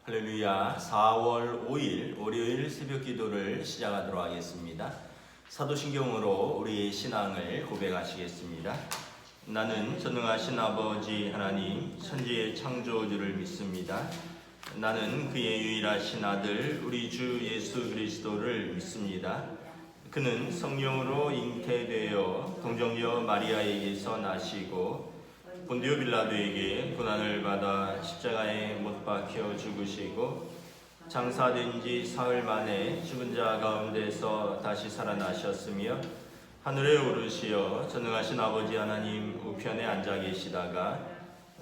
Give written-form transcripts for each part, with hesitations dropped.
할렐루야. 4월 5일 월요일 새벽 기도를 시작하도록 하겠습니다. 사도신경으로 우리의 신앙을 고백하시겠습니다. 나는 전능하신 아버지 하나님 천지의 창조주를 믿습니다. 나는 그의 유일하신 아들 우리 주 예수 그리스도를 믿습니다. 그는 성령으로 잉태되어 동정녀 마리아에게서 나시고 본디오 빌라도에게 고난을 받아 십자가에 못 박혀 죽으시고 장사된 지 사흘 만에 죽은 자 가운데서 다시 살아나셨으며 하늘에 오르시어 전능하신 아버지 하나님 우편에 앉아 계시다가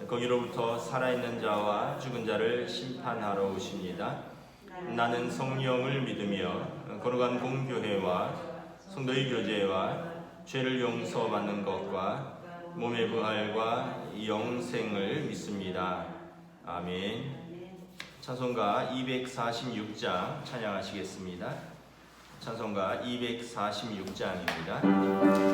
거기로부터 살아있는 자와 죽은 자를 심판하러 오십니다. 나는 성령을 믿으며 거룩한 공교회와 성도의 교제와 죄를 용서받는 것과 몸의 부활과 영생을 믿습니다. 아멘. 찬송가 246장 찬양하시겠습니다. 찬송가 246장입니다.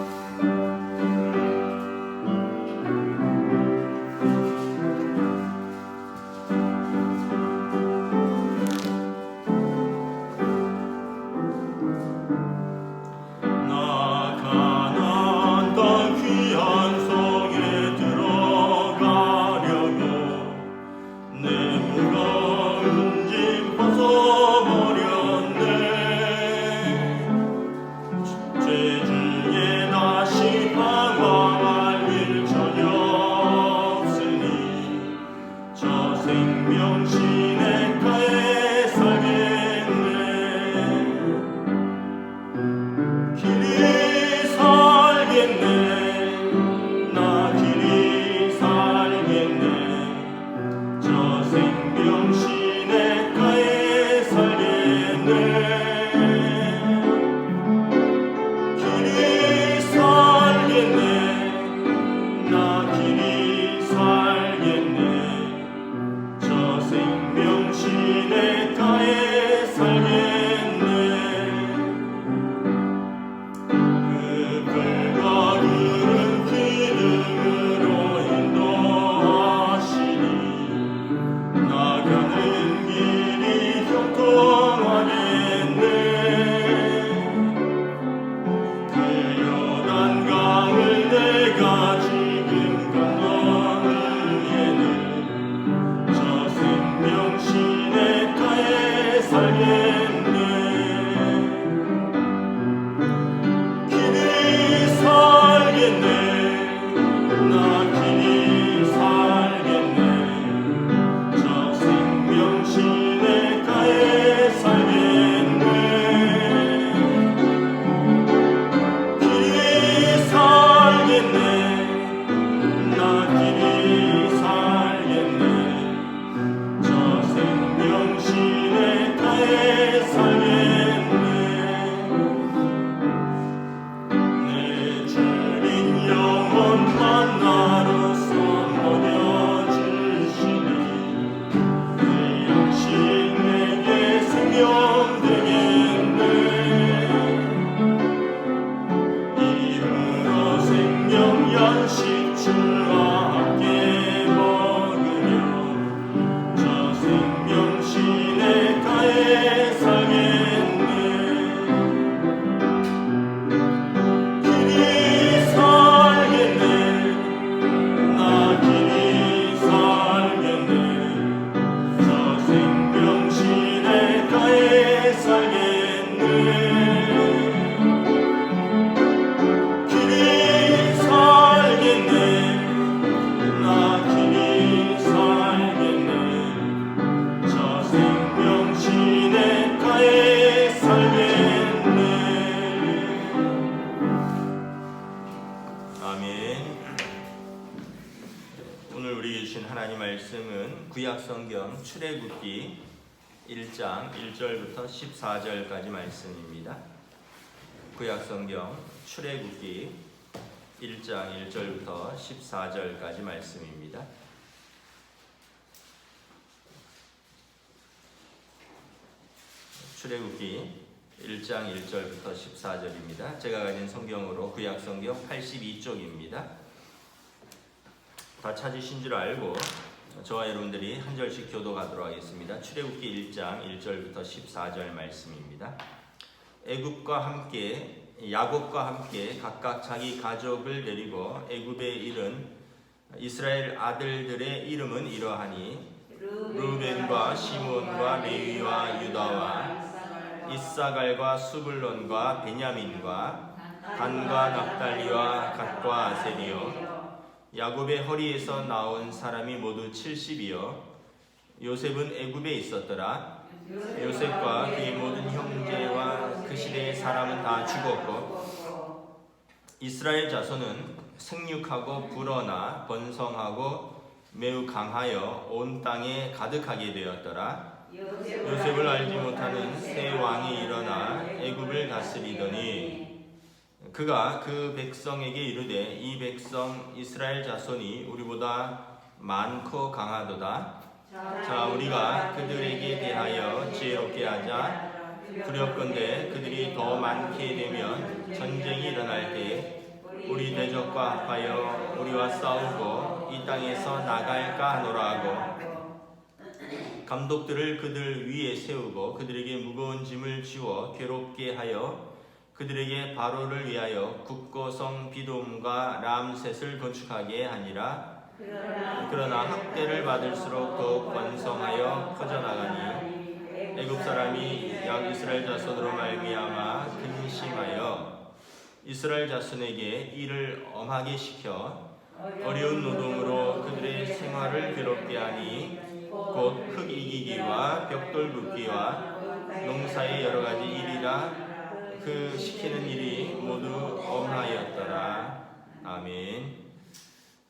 구약성경 출애굽기 1장 1절부터 14절까지 말씀입니다. 구약성경 출애굽기 1장 1절부터 14절까지 말씀입니다. 출애굽기 1장 1절부터 14절입니다. 제가 가진 성경으로 구약성경 82쪽입니다. 다 찾으신 줄 알고 저와 여러분들이 한 절씩 교도하도록 하겠습니다. 출애굽기 1장 1절부터 14절 말씀입니다. 야곱과 함께 각각 자기 가족을 데리고 애굽에 이른 이스라엘 아들들의 이름은 이러하니 루벤과 시므온과 레위와 유다와 이사갈과 수불론과 베냐민과 단과 납달리와 갓과 아셀이요 야곱의 허리에서 나온 사람이 모두 70이요 요셉은 애굽에 있었더라. 요셉과 그의 모든 형제와 그 시대의 사람은 다 죽었고 이스라엘 자손은 생육하고 불어나 번성하고 매우 강하여 온 땅에 가득하게 되었더라. 요셉을 알지 못하는 새 왕이 일어나 애굽을 다스리더니 그가 그 백성에게 이르되 이 백성 이스라엘 자손이 우리보다 많고 강하도다. 자 우리가 그들에게 대하여 지혜롭게 하자. 두렵건대 그들이 더 많게 되면 전쟁이 일어날 때 우리 대적과 합하여 우리와 싸우고 이 땅에서 나갈까 하노라 하고 감독들을 그들 위에 세우고 그들에게 무거운 짐을 지워 괴롭게 하여 그들에게 바로를 위하여 국고성 비돔과 람셋을 건축하게 하니라. 그러나 학대를 받을수록 더욱 번성하여 퍼져나가니 애굽 사람이 이스라엘 자손으로 말미암아 근심하여 이스라엘 자손에게 일을 엄하게 시켜 어려운 노동으로 그들의 생활을 괴롭게 하니 곧 흙 이기기와 벽돌 굽기와 농사의 여러 가지 일이라. 그 시키는 일이 모두 엄하였더라. 아멘.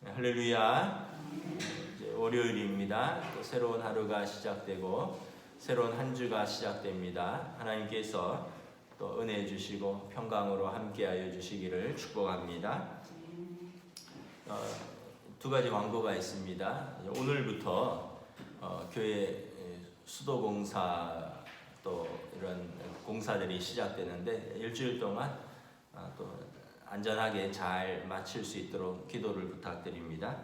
할렐루야. 이제 월요일입니다. 또 새로운 하루가 시작되고 새로운 한 주가 시작됩니다. 하나님께서 또 은혜 주시고 평강으로 함께하여 주시기를 축복합니다. 두 가지 광고가 있습니다. 오늘부터 교회 수도공사 또 이런 공사들이 시작되는데 일주일 동안 또 안전하게 잘 마칠 수 있도록 기도를 부탁드립니다.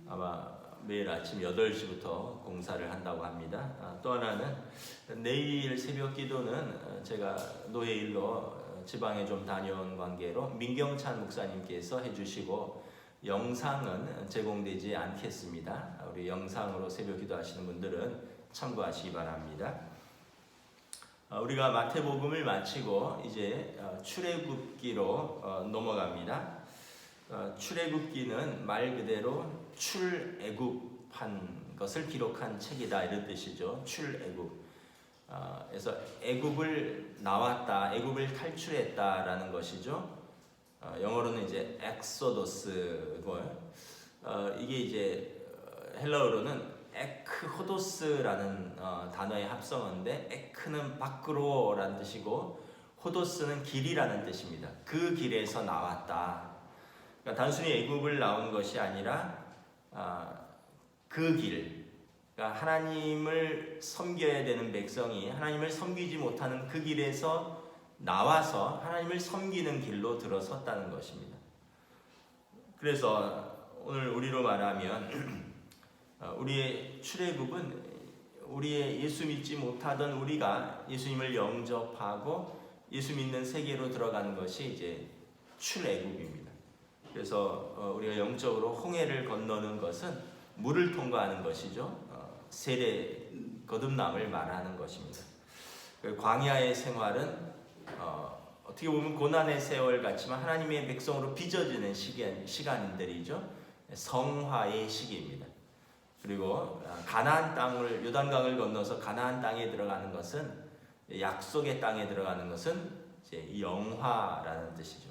아마 매일 아침 8시부터 공사를 한다고 합니다. 또 하나는 내일 새벽 기도는 제가 노예일로 지방에 좀 다녀온 관계로 민경찬 목사님께서 해주시고 영상은 제공되지 않겠습니다. 우리 영상으로 새벽 기도하시는 분들은 참고하시기 바랍니다. 우리가 마태복음을 마치고 이제 출애굽기로 넘어갑니다. 출애굽기는 말 그대로 출애굽한 것을 기록한 책이다 이런 뜻이죠. 출애굽. 그래서 애굽을 나왔다, 애굽을 탈출했다라는 것이죠. 영어로는 이제 엑소더스고 이게 이제 헬라어로는 에크호도스라는 단어의 합성어인데 에크는 밖으로라는 뜻이고 호도스는 길이라는 뜻입니다. 그 길에서 나왔다. 그러니까 단순히 애굽을 나온 것이 아니라 그 길, 그러니까 하나님을 섬겨야 되는 백성이 하나님을 섬기지 못하는 그 길에서 나와서 하나님을 섬기는 길로 들어섰다는 것입니다. 그래서 오늘 우리로 말하면 우리의 출애굽은 우리의 예수 믿지 못하던 우리가 예수님을 영접하고 예수 믿는 세계로 들어가는 것이 이제 출애굽입니다. 그래서 우리가 영적으로 홍해를 건너는 것은 물을 통과하는 것이죠. 세례 거듭남을 말하는 것입니다. 광야의 생활은 어떻게 보면 고난의 세월 같지만 하나님의 백성으로 빚어지는 시간들이죠. 성화의 시기입니다. 그리고 가나안 땅을 요단강을 건너서 가나안 땅에 들어가는 것은 약속의 땅에 들어가는 것은 이제 영화라는 뜻이죠.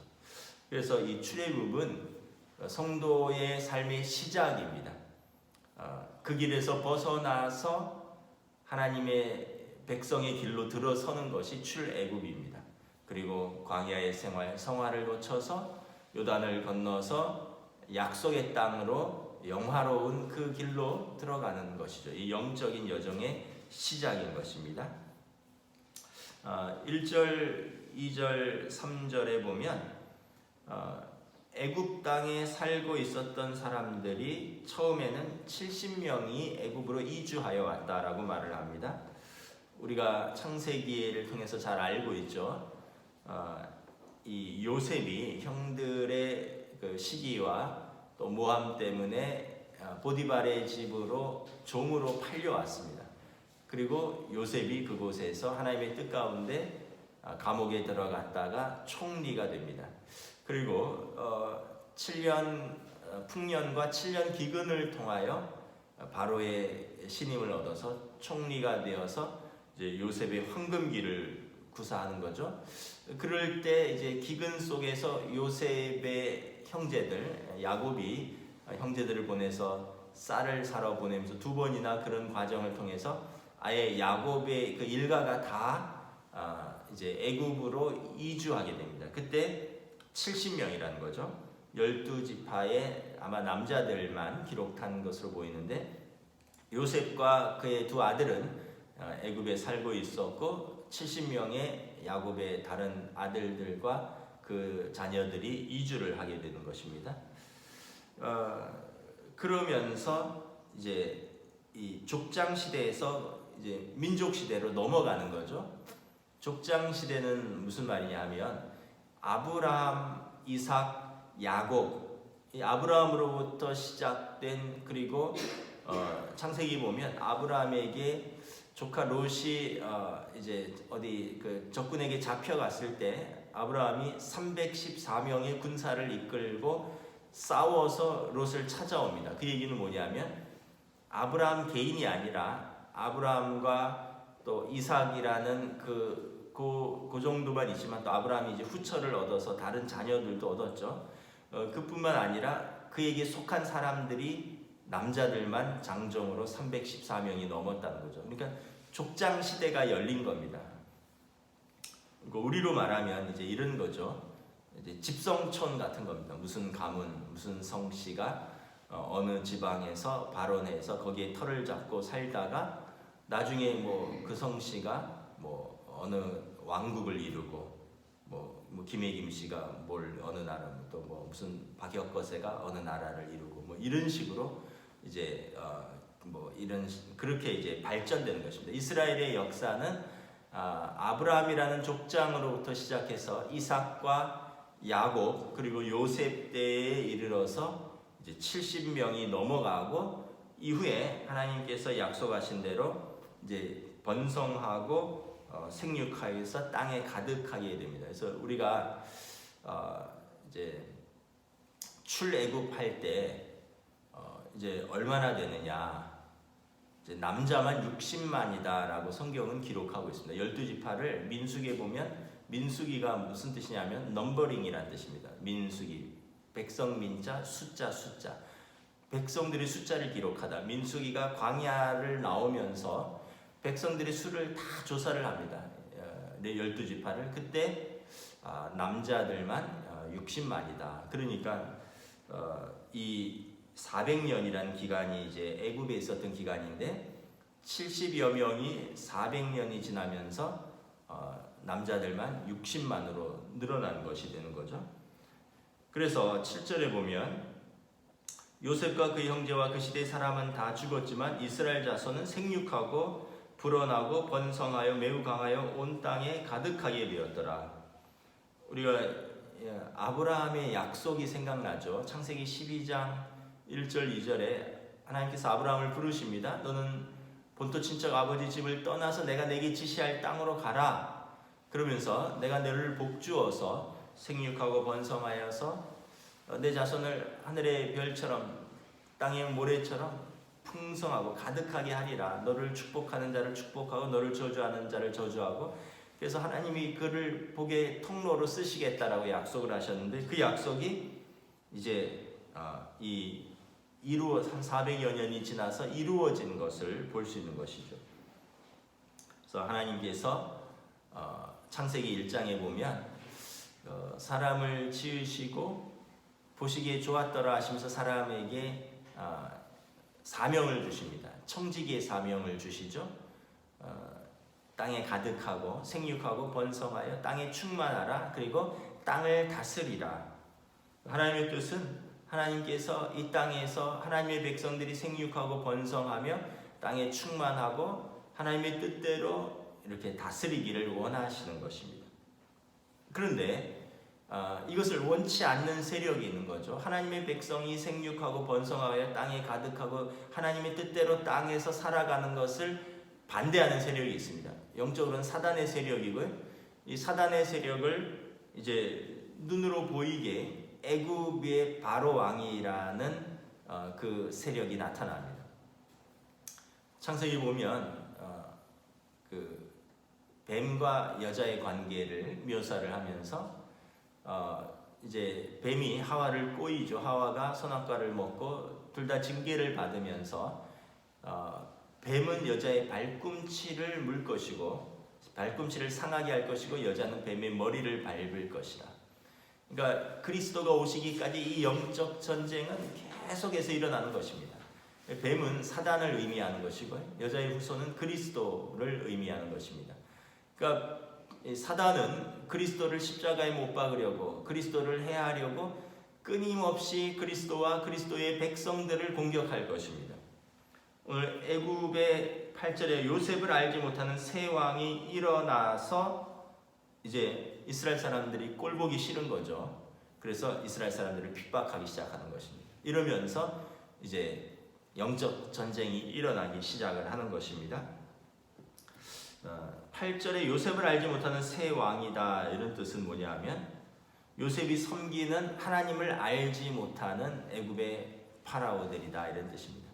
그래서 이 출애굽은 성도의 삶의 시작입니다. 그 길에서 벗어나서 하나님의 백성의 길로 들어서는 것이 출애굽입니다. 그리고 광야의 생활, 성화를 거쳐서 요단을 건너서 약속의 땅으로 영화로운 그 길로 들어가는 것이죠. 이 영적인 여정의 시작인 것입니다. 1절, 2절, 3절에 보면 애굽 땅에 살고 있었던 사람들이 처음에는 70명이 애굽으로 이주하여 왔다라고 말을 합니다. 우리가 창세기를 통해서 잘 알고 있죠. 이 요셉이 형들의 그 시기와 또 모함 때문에 보디발의 집으로 종으로 팔려왔습니다. 그리고 요셉이 그곳에서 하나님의 뜻 가운데 감옥에 들어갔다가 총리가 됩니다. 그리고 7년 풍년과 7년 기근을 통하여 바로의 신임을 얻어서 총리가 되어서 이제 요셉의 황금기를 구사하는 거죠. 그럴 때 이제 기근 속에서 요셉의 형제들, 야곱이 형제들을 보내서 쌀을 사러 보내면서 2번이나 그런 과정을 통해서 아예 야곱의 그 일가가 다 이제 애굽으로 이주하게 됩니다. 그때 70명이라는 거죠. 12지파의 아마 남자들만 기록한 것으로 보이는데 요셉과 그의 2 아들은 애굽에 살고 있었고 70명의 야곱의 다른 아들들과 그 자녀들이 이주를 하게 되는 것입니다. 그러면서 이제 이 족장 시대에서 이제 민족 시대로 넘어가는 거죠. 족장 시대는 무슨 말이냐 하면 아브라함, 이삭, 야곱, 이 아브라함으로부터 시작된 그리고 창세기 보면 아브라함에게 조카 롯이 이제 어디 그 적군에게 잡혀갔을 때 아브라함이 314명의 군사를 이끌고 싸워서 롯을 찾아옵니다. 그 얘기는 뭐냐면 아브라함 개인이 아니라 아브라함과 또 이삭이라는 그 정도만 있지만 또 아브라함이 이제 후처를 얻어서 다른 자녀들도 얻었죠. 그뿐만 아니라 그에게 속한 사람들이 남자들만 장정으로 314명이 넘었다는 거죠. 그러니까 족장 시대가 열린 겁니다. 우리로 말하면 이제 이런 거죠. 이제 집성촌 같은 겁니다. 무슨 가문, 무슨 성씨가 어느 지방에서 발원해서 거기에 터를 잡고 살다가 나중에 뭐 그 성씨가 뭐 어느 왕국을 이루고 뭐 김혜김 씨가 뭘 어느 나라 또 뭐 무슨 박혁거세가 어느 나라를 이루고 뭐 이런 식으로 이제 뭐 이런 그렇게 이제 발전되는 것입니다. 이스라엘의 역사는 아브라함이라는 족장으로부터 시작해서 이삭과 야곱 그리고 요셉 때에 이르러서 이제 70명이 넘어가고 이후에 하나님께서 약속하신 대로 이제 번성하고 생육하여서 땅에 가득하게 됩니다. 그래서 우리가 이제 출애굽할 때 이제 얼마나 되느냐? 이제 남자만 60만이다라고 성경은 기록하고 있습니다. 12지파를 민수기에 보면 민수기가 무슨 뜻이냐면 넘버링이라는 뜻입니다. 민수기 백성 민자 숫자 백성들의 숫자를 기록하다. 민수기가 광야를 나오면서 백성들의 수를 다 조사를 합니다. 12지파를 그때 남자들만 60만이다. 그러니까 이 400년이라는 기간이 이제 애굽에 있었던 기간인데 70여 명이 400년이 지나면서 남자들만 60만으로 늘어난 것이 되는 거죠. 그래서 7절에 보면 요셉과 그 형제와 그 시대의 사람은 다 죽었지만 이스라엘 자손은 생육하고 불어나고 번성하여 매우 강하여 온 땅에 가득하게 되었더라. 우리가 아브라함의 약속이 생각나죠. 창세기 12장 1절 2절에 하나님께서 아브라함을 부르십니다. 너는 본토 친척 아버지 집을 떠나서 내가 내게 지시할 땅으로 가라. 그러면서 내가 너를 복주어서 생육하고 번성하여서 내 자손을 하늘의 별처럼 땅의 모래처럼 풍성하고 가득하게 하리라. 너를 축복하는 자를 축복하고 너를 저주하는 자를 저주하고. 그래서 하나님이 그를 복의 통로로 쓰시겠다라고 약속을 하셨는데 그 약속이 이제 이루어 한 400여 년이 지나서 이루어진 것을 볼 수 있는 것이죠. 그래서 하나님께서 창세기 1장에 보면 사람을 지으시고 보시기에 좋았더라 하시면서 사람에게 사명을 주십니다. 청지기의 사명을 주시죠. 땅에 가득하고 생육하고 번성하여 땅에 충만하라. 그리고 땅을 다스리라. 하나님의 뜻은 하나님께서 이 땅에서 하나님의 백성들이 생육하고 번성하며 땅에 충만하고 하나님의 뜻대로 이렇게 다스리기를 원하시는 것입니다. 그런데 이것을 원치 않는 세력이 있는 거죠. 하나님의 백성이 생육하고 번성하여 땅에 가득하고 하나님의 뜻대로 땅에서 살아가는 것을 반대하는 세력이 있습니다. 영적으로는 사단의 세력이고요. 이 사단의 세력을 이제 눈으로 보이게 애굽의 바로 왕이라는 그 세력이 나타납니다. 창세기 보면 그 뱀과 여자의 관계를 묘사를 하면서 이제 뱀이 하와를 꼬이죠. 하와가 선악과를 먹고 둘 다 징계를 받으면서 뱀은 여자의 발꿈치를 물 것이고 발꿈치를 상하게 할 것이고 여자는 뱀의 머리를 밟을 것이다. 그러니까 그리스도가 오시기까지 이 영적 전쟁은 계속해서 일어나는 것입니다. 뱀은 사단을 의미하는 것이고 여자의 후손은 그리스도를 의미하는 것입니다. 그러니까 사단은 그리스도를 십자가에 못 박으려고 그리스도를 해하려고 끊임없이 그리스도와 그리스도의 백성들을 공격할 것입니다. 오늘 애굽의 8절에 요셉을 알지 못하는 새 왕이 일어나서 이제 이스라엘 사람들이 꼴보기 싫은 거죠. 그래서 이스라엘 사람들을 핍박하기 시작하는 것입니다. 이러면서 이제 영적 전쟁이 일어나기 시작을 하는 것입니다. 8절에 요셉을 알지 못하는 새 왕이다 이런 뜻은 뭐냐면 요셉이 섬기는 하나님을 알지 못하는 애굽의 파라오들이다 이런 뜻입니다.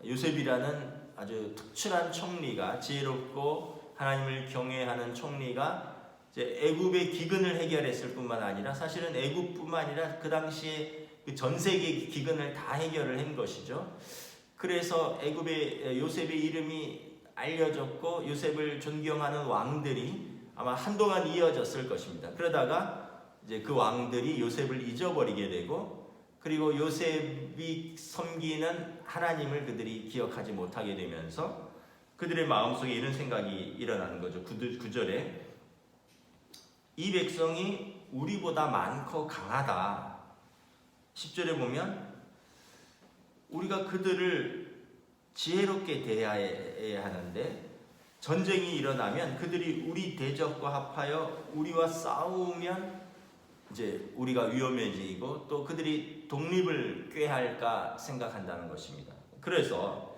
요셉이라는 아주 특출한 총리가 지혜롭고 하나님을 경외하는 총리가 이제 애굽의 기근을 해결했을 뿐만 아니라 사실은 애굽뿐만 아니라 그 당시에 그 전 세계 기근을 다 해결을 한 것이죠. 그래서 애굽의 요셉의 이름이 알려졌고 요셉을 존경하는 왕들이 아마 한동안 이어졌을 것입니다. 그러다가 이제 그 왕들이 요셉을 잊어버리게 되고 그리고 요셉이 섬기는 하나님을 그들이 기억하지 못하게 되면서 그들의 마음속에 이런 생각이 일어나는 거죠. 9절에 이 백성이 우리보다 많고 강하다. 10절에 보면 우리가 그들을 지혜롭게 대해야 하는데 전쟁이 일어나면 그들이 우리 대적과 합하여 우리와 싸우면 이제 우리가 위험해지고 또 그들이 독립을 꾀할까 생각한다는 것입니다. 그래서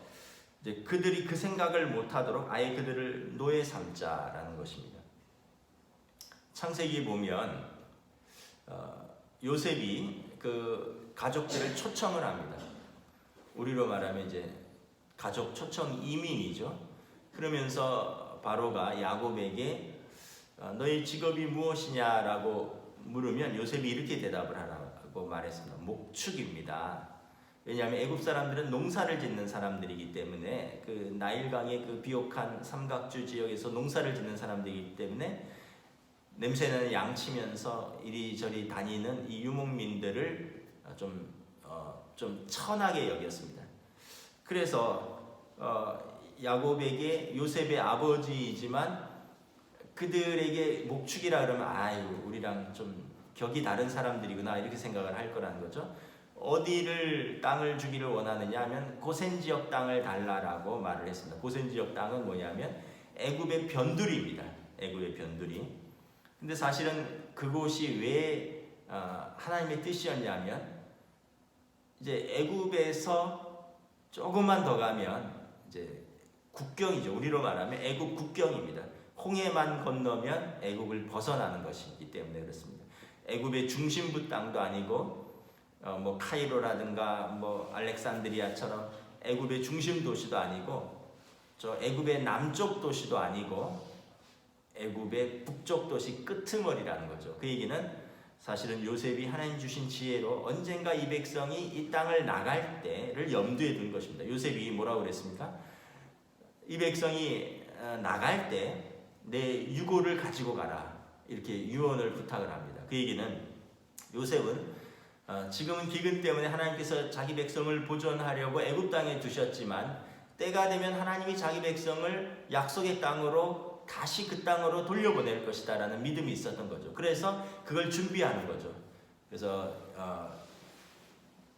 이제 그들이 그 생각을 못하도록 아예 그들을 노예 삼자라는 것입니다. 창세기에 보면 요셉이 그 가족들을 초청을 합니다. 우리로 말하면 이제 가족 초청 이민이죠. 그러면서 바로가 야곱에게 너의 직업이 무엇이냐라고 물으면 요셉이 이렇게 대답을 하라고 말했습니다. 목축입니다. 왜냐하면 애굽 사람들은 농사를 짓는 사람들이기 때문에 그 나일강의 그 비옥한 삼각주 지역에서 농사를 짓는 사람들이기 때문에 냄새나는 양치면서 이리저리 다니는 이 유목민들을 좀 천하게 여겼습니다. 그래서 야곱에게 요셉의 아버지이지만 그들에게 목축이라 그러면 아유 우리랑 좀 격이 다른 사람들이구나 이렇게 생각을 할 거라는 거죠. 어디를 땅을 주기를 원하느냐 하면 고센 지역 땅을 달라라고 말을 했습니다. 고센 지역 땅은 뭐냐면 애굽의 변두리입니다. 애굽의 변두리. 근데 사실은 그곳이 왜 하나님의 뜻이었냐면 이제 애굽에서 조금만 더 가면 이제 국경이죠. 우리로 말하면 애굽 국경입니다. 홍해만 건너면 애굽을 벗어나는 것이기 때문에 그렇습니다. 애굽의 중심부 땅도 아니고 뭐 카이로라든가 뭐 알렉산드리아처럼 애굽의 중심 도시도 아니고 저 애굽의 남쪽 도시도 아니고 애굽의 북쪽 도시 끄트머리라는 거죠. 그 얘기는 사실은 요셉이 하나님 주신 지혜로 언젠가 이 백성이 이 땅을 나갈 때를 염두에 둔 것입니다. 요셉이 뭐라고 그랬습니까? 이 백성이 나갈 때 내 유고를 가지고 가라 이렇게 유언을 부탁을 합니다. 그 얘기는 요셉은 지금은 기근 때문에 하나님께서 자기 백성을 보존하려고 애굽 땅에 두셨지만 때가 되면 하나님이 자기 백성을 약속의 땅으로 다시 그 땅으로 돌려보낼 것이다 라는 믿음이 있었던 거죠. 그래서 그걸 준비하는 거죠. 그래서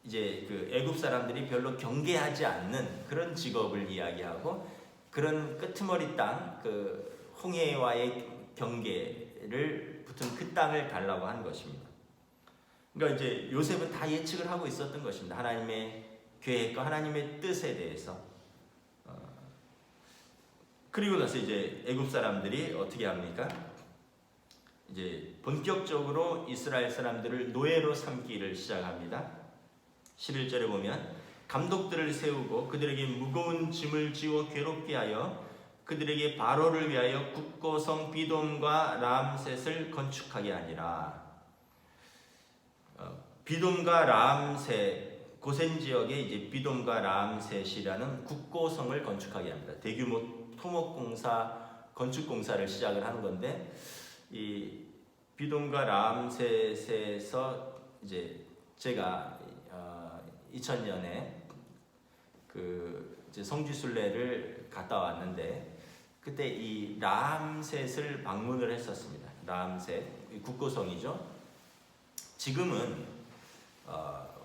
이제 그 애굽 사람들이 별로 경계하지 않는 그런 직업을 이야기하고 그런 끄트머리 땅, 그 홍해와의 경계를 붙은 그 땅을 달라고 한 것입니다. 그러니까 이제 요셉은 다 예측을 하고 있었던 것입니다. 하나님의 계획과 하나님의 뜻에 대해서. 그리고 나서 이제 애굽 사람들이 어떻게 합니까? 이제 본격적으로 이스라엘 사람들을 노예로 삼기를 시작합니다. 11절에 보면 감독들을 세우고 그들에게 무거운 짐을 지워 괴롭게 하여 그들에게 바로를 위하여 국고성 비돔과 람셋을 건축하게 하니라. 비돔과 람셋, 고센 지역에 이제 비돔과 람셋이라는 국고성을 건축하게 합니다. 대규모 토목공사, 건축공사를 시작을 하는 건데, 이 비돔과 람셋에서 이제 제가 2000년에 그 이제 성지순례를 갔다 왔는데, 그때 이 람셋을 방문을 했었습니다. 람셋, 국고성이죠. 지금은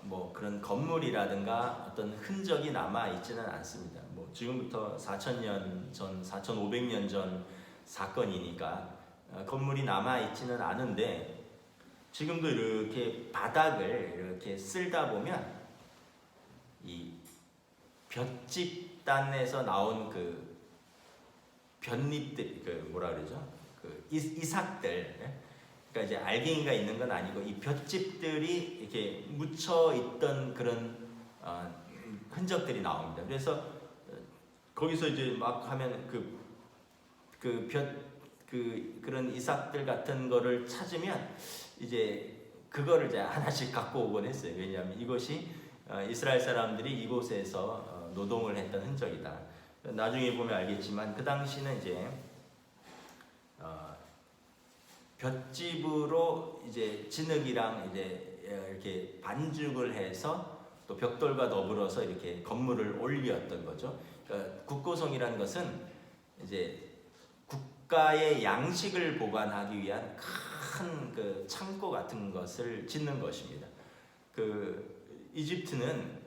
뭐 그런 건물이라든가 어떤 흔적이 남아 있지는 않습니다. 뭐 지금부터 4000년 전, 4500년 전 사건이니까 건물이 남아 있지는 않은데, 지금도 이렇게 바닥을 이렇게 쓸다 보면 이 볏집단에서 나온 그 볏잎들, 그 뭐라 그러죠? 그 이삭들, 그러니까 이제 알갱이가 있는 건 아니고 이 볏짚들이 이렇게 묻혀 있던 그런 흔적들이 나옵니다. 그래서 거기서 이제 막 하면 그런 이삭들 같은 거를 찾으면 이제 그거를 이제 하나씩 갖고 오곤 했어요. 왜냐하면 이것이 이스라엘 사람들이 이곳에서 노동을 했던 흔적이다. 나중에 보면 알겠지만 그 당시는 이제 볏짚으로 이제 진흙이랑 이제 이렇게 반죽을 해서 또 벽돌과 더불어서 이렇게 건물을 올렸던 거죠. 그러니까 국고성이라는 것은 이제 국가의 양식을 보관하기 위한 큰 그 창고 같은 것을 짓는 것입니다. 그 이집트는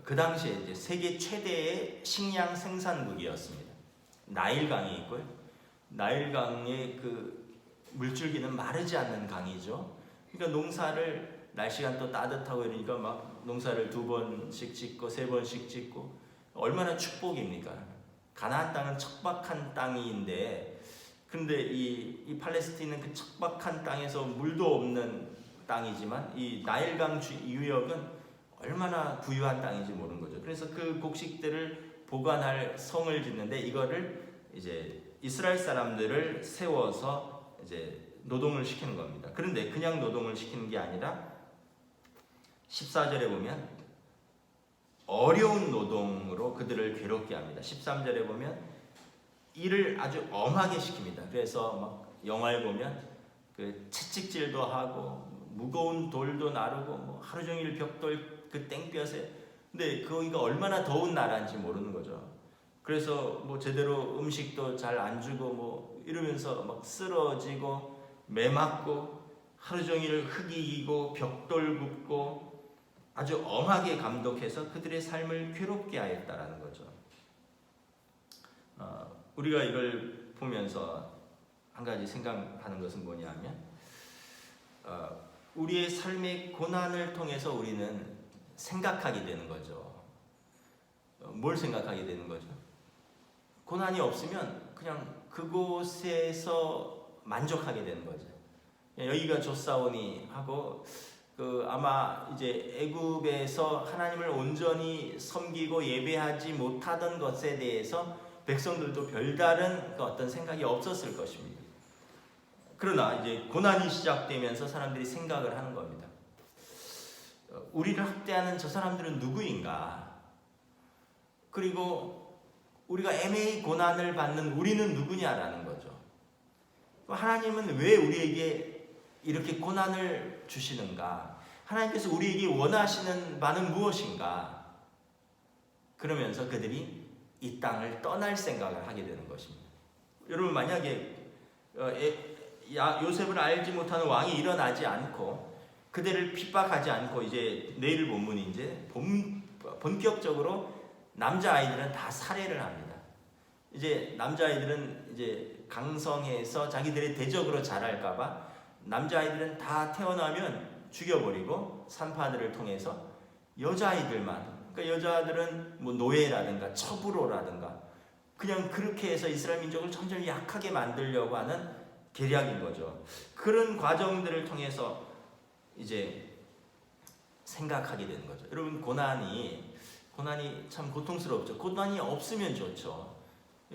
그 당시에 이제 세계 최대의 식량 생산국이었습니다. 나일강이 있고요. 나일강의 그 물줄기는 마르지 않는 강이죠. 그러니까 농사를 날씨가 또 따뜻하고 이러니까 막 농사를 2번씩 짓고 3번씩 짓고 얼마나 축복입니까? 가나안 땅은 척박한 땅인데, 근데 이 팔레스틴은 그 척박한 땅에서 물도 없는 땅이지만 이 나일강 유역은 얼마나 부유한 땅인지 모르는 거죠. 그래서 그 곡식들을 보관할 성을 짓는데 이거를 이제 이스라엘 사람들을 세워서 이제 노동을 시키는 겁니다. 그런데 그냥 노동을 시키는 게 아니라 14절에 보면 어려운 노동으로 그들을 괴롭게 합니다. 13절에 보면 일을 아주 엄하게 시킵니다. 그래서 막 영화에 보면 그 채찍질도 하고 무거운 돌도 나르고 뭐 하루 종일 벽돌 그 땡볕에, 근데 거기가 얼마나 더운 나라인지 모르는 거죠. 그래서 뭐 제대로 음식도 잘 안 주고 뭐 이러면서 막 쓰러지고 매맞고 하루 종일 흙이고 벽돌 굽고 아주 엄하게 감독해서 그들의 삶을 괴롭게 하였다라는 거죠. 우리가 이걸 보면서 한 가지 생각하는 것은 뭐냐면 우리의 삶의 고난을 통해서 우리는 생각하게 되는 거죠. 뭘 생각하게 되는 거죠? 고난이 없으면 그냥 그곳에서 만족하게 되는 거죠. 여기가 좋사오니 하고 아마 이제 애굽에서 하나님을 온전히 섬기고 예배하지 못하던 것에 대해서 백성들도 별다른 어떤 생각이 없었을 것입니다. 그러나 이제 고난이 시작되면서 사람들이 생각을 하는 겁니다. 우리를 학대하는 저 사람들은 누구인가? 그리고 우리가 애매히 고난을 받는 우리는 누구냐라는 거죠. 하나님은 왜 우리에게 이렇게 고난을 주시는가? 하나님께서 우리에게 원하시는 바는 무엇인가? 그러면서 그들이 이 땅을 떠날 생각을 하게 되는 것입니다. 여러분, 만약에 요셉을 알지 못하는 왕이 일어나지 않고 그들을 핍박하지 않고 이제 내일 본문이 이제 본격적으로 남자아이들은 다 살해를 합니다. 이제 남자아이들은 이제 강성해서 자기들의 대적으로 자랄까봐 남자아이들은 다 태어나면 죽여버리고 산파들을 통해서 여자아이들만, 그러니까 여자들은 뭐 노예라든가 첩으로라든가 그냥 그렇게 해서 이스라엘 민족을 점점 약하게 만들려고 하는 계략인 거죠. 그런 과정들을 통해서 이제 생각하게 되는 거죠. 여러분, 고난이 참 고통스럽죠. 고난이 없으면 좋죠.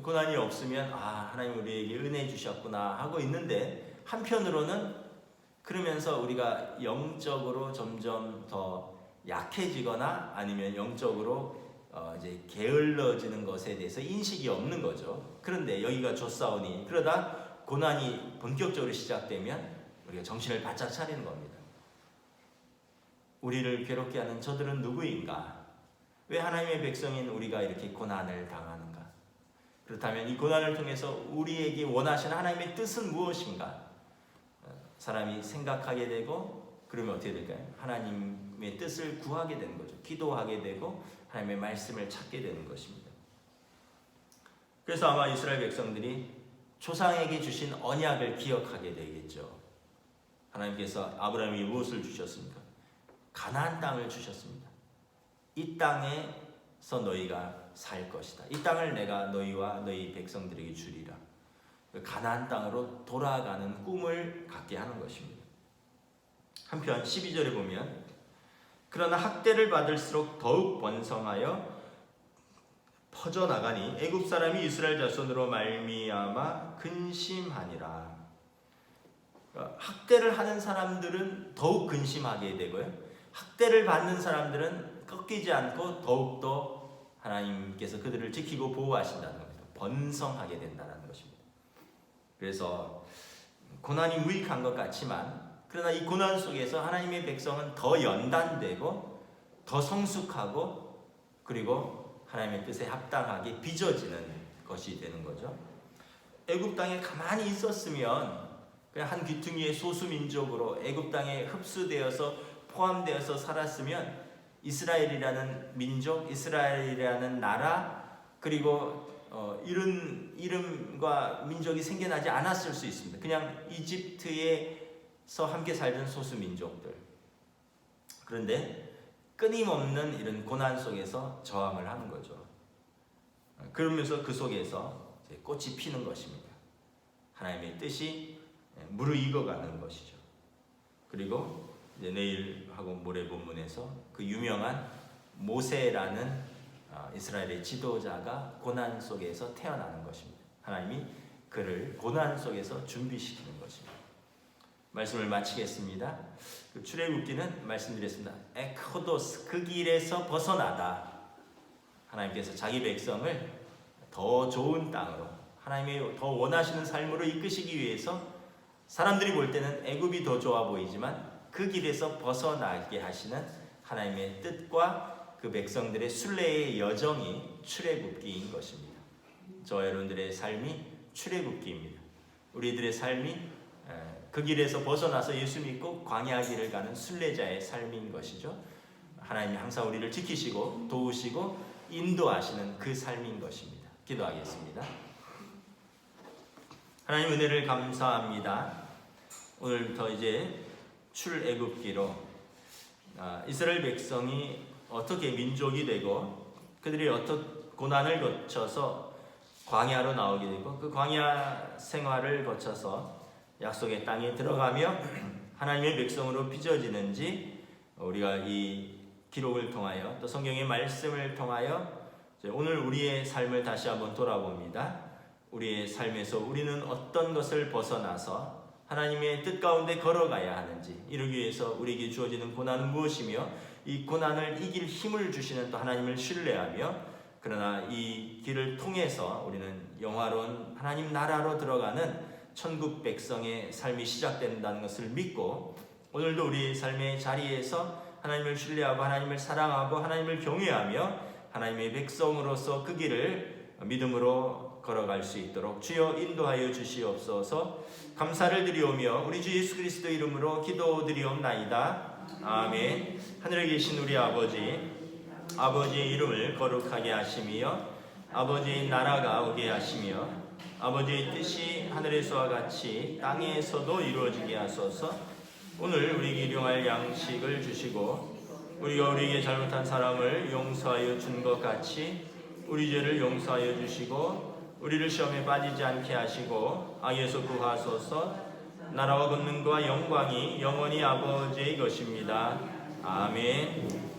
고난이 없으면 하나님 우리에게 은혜 주셨구나 하고 있는데, 한편으로는 그러면서 우리가 영적으로 점점 더 약해지거나 아니면 영적으로 이제 게을러지는 것에 대해서 인식이 없는 거죠. 그런데 여기가 좋사오니, 그러다 고난이 본격적으로 시작되면 우리가 정신을 바짝 차리는 겁니다. 우리를 괴롭게 하는 저들은 누구인가? 왜 하나님의 백성인 우리가 이렇게 고난을 당하는가? 그렇다면 이 고난을 통해서 우리에게 원하시는 하나님의 뜻은 무엇인가? 사람이 생각하게 되고, 그러면 어떻게 될까요? 하나님의 뜻을 구하게 되는 거죠. 기도하게 되고 하나님의 말씀을 찾게 되는 것입니다. 그래서 아마 이스라엘 백성들이 조상에게 주신 언약을 기억하게 되겠죠. 하나님께서 아브라함에게 무엇을 주셨습니까? 가나안 땅을 주셨습니다. 이 땅에서 너희가 살 것이다. 이 땅을 내가 너희와 너희 백성들에게 주리라. 가나안 땅으로 돌아가는 꿈을 갖게 하는 것입니다. 한편 12절에 보면, 그러나 학대를 받을수록 더욱 번성하여 퍼져나가니 애굽 사람이 이스라엘 자손으로 말미암아 근심하니라. 학대를 하는 사람들은 더욱 근심하게 되고요, 학대를 받는 사람들은 꺾이지 않고 더욱더 하나님께서 그들을 지키고 보호하신다는 겁니다. 번성하게 된다는 것입니다. 그래서 고난이 무익한 것 같지만, 그러나 이 고난 속에서 하나님의 백성은 더 연단되고 더 성숙하고 그리고 하나님의 뜻에 합당하게 빚어지는 것이 되는 거죠. 애굽 땅에 가만히 있었으면 그냥 한 귀퉁이의 소수민족으로 애굽 땅에 흡수되어서 포함되어서 살았으면 이스라엘이라는 민족, 이스라엘이라는 나라, 그리고 이런 이름과 민족이 생겨나지 않았을 수 있습니다. 그냥 이집트에서 함께 살던 소수민족들. 그런데 끊임없는 이런 고난 속에서 저항을 하는 거죠. 그러면서 그 속에서 꽃이 피는 것입니다. 하나님의 뜻이 무르익어가는 것이죠. 그리고 이제 내일하고 모레 본문에서 그 유명한 모세라는 이스라엘의 지도자가 고난 속에서 태어나는 것입니다. 하나님이 그를 고난 속에서 준비시키는 것입니다. 말씀을 마치겠습니다. 그 출애굽기는 말씀드렸습니다. 에코도스, 그 길에서 벗어나다. 하나님께서 자기 백성을 더 좋은 땅으로, 하나님의 더 원하시는 삶으로 이끄시기 위해서 사람들이 볼 때는 애굽이 더 좋아 보이지만 그 길에서 벗어나게 하시는 하나님의 뜻과 그 백성들의 순례의 여정이 출애굽기인 것입니다. 저와 여러분들의 삶이 출애굽기입니다. 우리들의 삶이 그 길에서 벗어나서 예수 믿고 광야 길을 가는 순례자의 삶인 것이죠. 하나님이 항상 우리를 지키시고 도우시고 인도하시는 그 삶인 것입니다. 기도하겠습니다. 하나님 은혜를 감사합니다. 오늘부터 이제 출애굽기로 이스라엘 백성이 어떻게 민족이 되고 그들이 어떤 고난을 거쳐서 광야로 나오게 되고 그 광야 생활을 거쳐서 약속의 땅에 들어가며 하나님의 백성으로 빚어지는지 우리가 이 기록을 통하여 또 성경의 말씀을 통하여 오늘 우리의 삶을 다시 한번 돌아봅니다. 우리의 삶에서 우리는 어떤 것을 벗어나서 하나님의 뜻 가운데 걸어가야 하는지, 이루기 위해서 우리에게 주어지는 고난은 무엇이며 이 고난을 이길 힘을 주시는 또 하나님을 신뢰하며, 그러나 이 길을 통해서 우리는 영화로운 하나님 나라로 들어가는 천국 백성의 삶이 시작된다는 것을 믿고, 오늘도 우리 삶의 자리에서 하나님을 신뢰하고 하나님을 사랑하고 하나님을 경외하며 하나님의 백성으로서 그 길을 믿음으로 걸어갈 수 있도록 주여 인도하여 주시옵소서. 감사를 드리오며 우리 주 예수 그리스도 이름으로 기도드리옵나이다. 아멘. 하늘에 계신 우리 아버지의 이름을 거룩하게 하시며 아버지의 나라가 오게 하시며 아버지의 뜻이 하늘에서와 같이 땅에서도 이루어지게 하소서. 오늘 우리에게 일용할 양식을 주시고 우리가 우리에게 잘못한 사람을 용서하여 준 것 같이 우리 죄를 용서하여 주시고 우리를 시험에 빠지지 않게 하시고 악에서 구하소서. 나라와 권능과 영광이 영원히 아버지의 것입니다. 아멘.